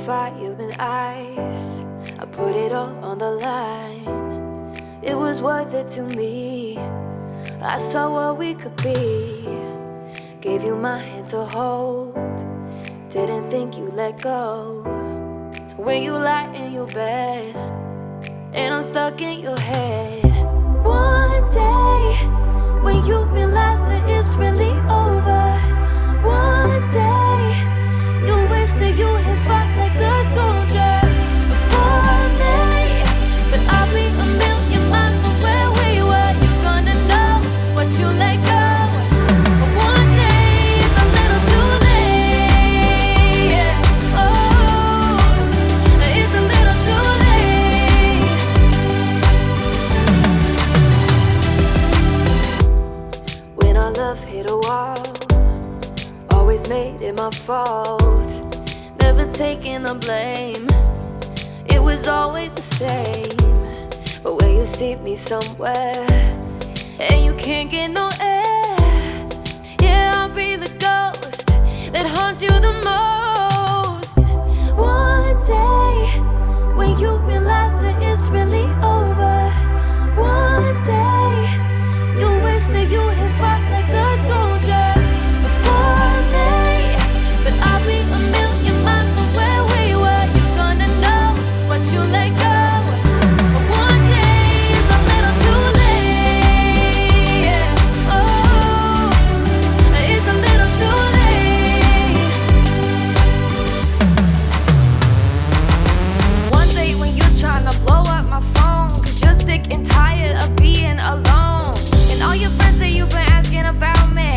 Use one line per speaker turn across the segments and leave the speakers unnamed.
fire and ice. I put it all on the line. It was worth it to me. I saw what we could be. Gave you my hand to hold. Didn't think you'd let go. When you lie in your bed and I'm stuck in your head. One day when you realize that it's really over. One day you wish that you had fought like a soldier for me. But I'll be a million miles from where we were. You're gonna know what you let go. But one day it's a little too late. Yeah. Oh, it's a little too late. When our love hit a wall, always made it my fault. Never taking the blame. It was always the same. But when you see me somewhere and you can't get no air, yeah, I'll be the ghost that haunts you the most. One day when you realize that it's really over. One day you wish that you had fought like a soldier for me. But I'll be a million miles from where we were. You're gonna know what you let go. But one day is a little too late. Yeah. Oh, it's a little too late. One day when you're trying to blow up my phone, 'cause you're sick and tired of being alone. And all your friends say you've been asking about me,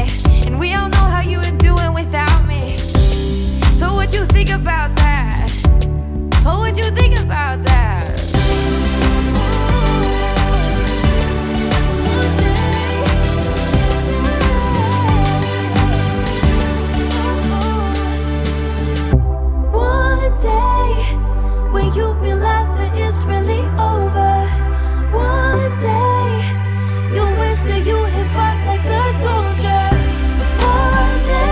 and we all know how you were doing without me. So what you think about that? Oh, what you think about that? One day when you realize that it's really over. One day you wish that you had fought like a soldier for me.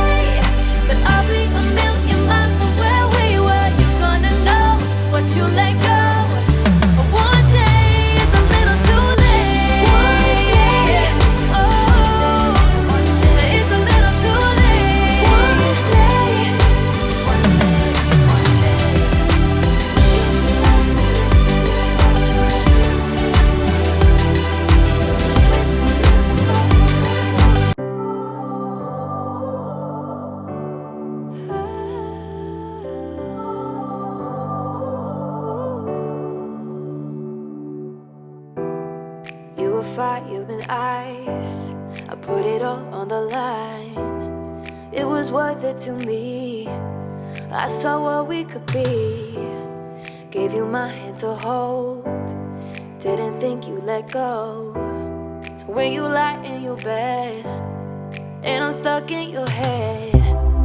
But I'll be a million miles from where we were. You're gonna know what you let go. But one day is a little too late. One day, oh, it's a little too late. One day, one day. You were fire and ice. I put it all on the line. It was worth it to me. I saw what we could be. Gave you my hand to hold. Didn't think you'd let go. When you lie in your bed and I'm stuck in your head.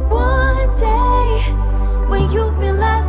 One day when you realize